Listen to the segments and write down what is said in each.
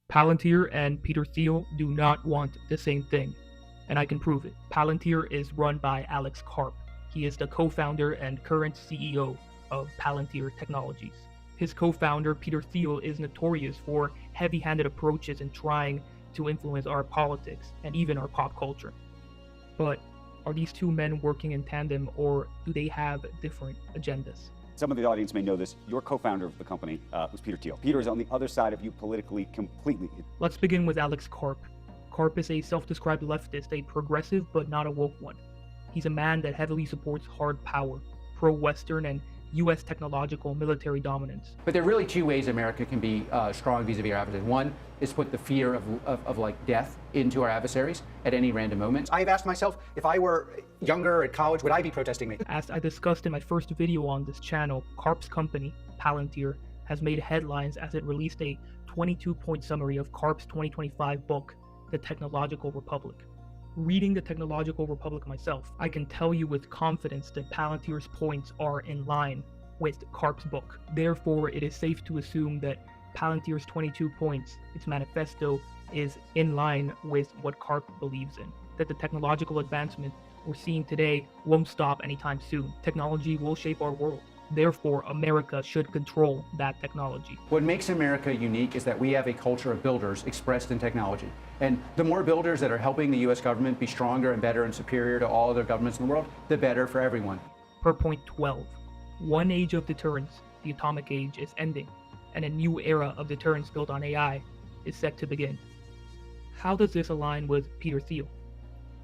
Palantir and Peter Thiel do not want the same thing, and I can prove it. Palantir is run by Alex Karp. He is the co-founder and current CEO of Palantir Technologies. His co-founder, Peter Thiel, is notorious for heavy-handed approaches in trying to influence our politics and even our pop culture. But are these two men working in tandem, or do they have different agendas? Some of the audience may know this. Your co-founder of the company was Peter Thiel. Peter is on the other side of you politically completely. Let's begin with Alex Karp. Karp is a self-described leftist, a progressive but not a woke one. He's a man that heavily supports hard power, pro-Western and U.S. technological military dominance. But there are really two ways America can be strong vis-a-vis our adversaries. One is put the fear of like death into our adversaries at any random moment. I've asked myself, if I were younger at college, would I be protesting me? As I discussed in my first video on this channel, Karp's company, Palantir, has made headlines as it released a 22-point summary of Karp's 2025 book, The Technological Republic. Reading The Technological Republic myself, I can tell you with confidence that Palantir's points are in line with Karp's book. Therefore, it is safe to assume that Palantir's 22 points, its manifesto, is in line with what Karp believes in. That the technological advancement we're seeing today won't stop anytime soon. Technology will shape our world. Therefore, America should control that technology. What makes America unique is that we have a culture of builders expressed in technology. And the more builders that are helping the US government be stronger and better and superior to all other governments in the world, the better for everyone. Per point 12, one age of deterrence, the atomic age, is ending, and a new era of deterrence built on AI is set to begin. How does this align with Peter Thiel?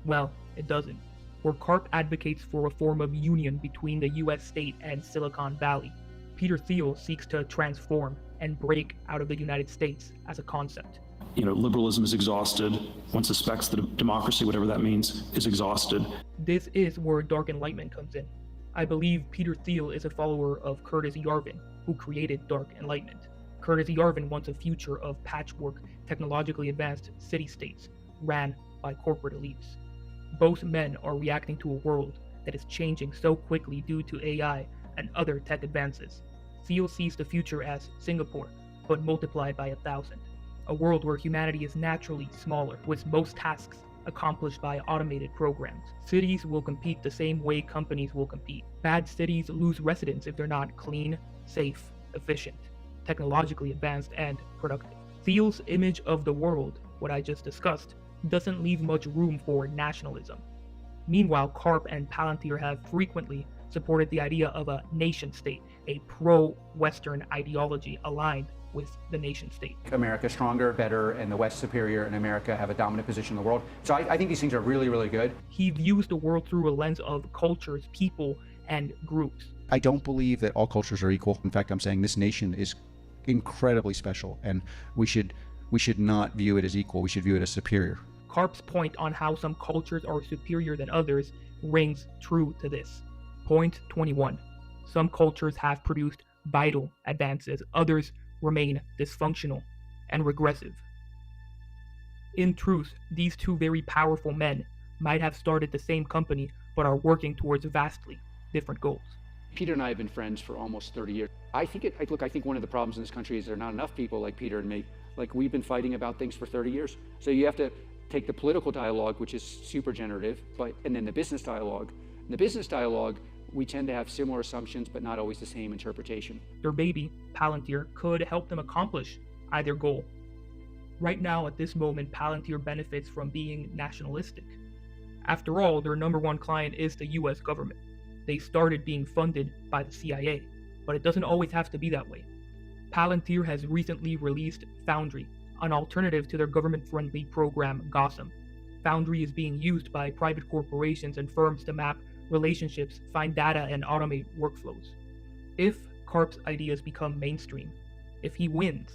Well, it doesn't. Where Karp advocates for a form of union between the US state and Silicon Valley, Peter Thiel seeks to transform and break out of the United States as a concept. Liberalism is exhausted. One suspects that democracy, whatever that means, is exhausted. This is where dark enlightenment comes in. I believe Peter Thiel is a follower of Curtis Yarvin, who created dark enlightenment. Curtis Yarvin wants a future of patchwork, technologically advanced city-states ran by corporate elites. Both men are reacting to a world that is changing so quickly due to AI and other tech advances. Thiel sees the future as Singapore, but multiplied by 1,000. A world where humanity is naturally smaller, with most tasks accomplished by automated programs. Cities will compete the same way companies will compete. Bad cities lose residents if they're not clean, safe, efficient, technologically advanced, and productive. Thiel's image of the world, what I just discussed, doesn't leave much room for nationalism. Meanwhile, Karp and Palantir have frequently supported the idea of a nation-state, a pro-Western ideology aligned with the nation-state. America stronger, better, and the West superior, and America have a dominant position in the world. So I think these things are really, really good. He views the world through a lens of cultures, people, and groups. I don't believe that all cultures are equal. In fact, I'm saying this nation is incredibly special, and we should not view it as equal. We should view it as superior. Karp's point on how some cultures are superior than others rings true to this. Point 21. Some cultures have produced vital advances, others remain dysfunctional and regressive. In truth, these two very powerful men might have started the same company but are working towards vastly different goals. Peter and I have been friends for almost 30 years. I think one of the problems in this country is there are not enough people like Peter and me. Like, we've been fighting about things for 30 years. So you have to take the political dialogue, which is super generative, and then the business dialogue. In the business dialogue, we tend to have similar assumptions, but not always the same interpretation. Their baby, Palantir, could help them accomplish either goal. Right now, at this moment, Palantir benefits from being nationalistic. After all, their number one client is the US government. They started being funded by the CIA, but it doesn't always have to be that way. Palantir has recently released Foundry, an alternative to their government-friendly program Gotham. Foundry is being used by private corporations and firms to map relationships, find data, and automate workflows. If Karp's ideas become mainstream, if he wins,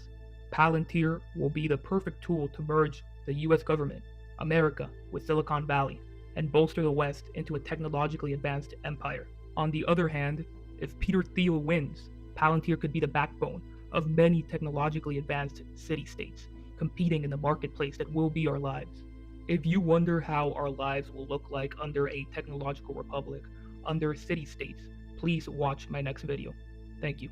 Palantir will be the perfect tool to merge the US government, America, with Silicon Valley, and bolster the West into a technologically advanced empire. On the other hand, if Peter Thiel wins, Palantir could be the backbone of many technologically advanced city-states, competing in the marketplace that will be our lives. If you wonder how our lives will look like under a technological republic, under city-states, please watch my next video. Thank you.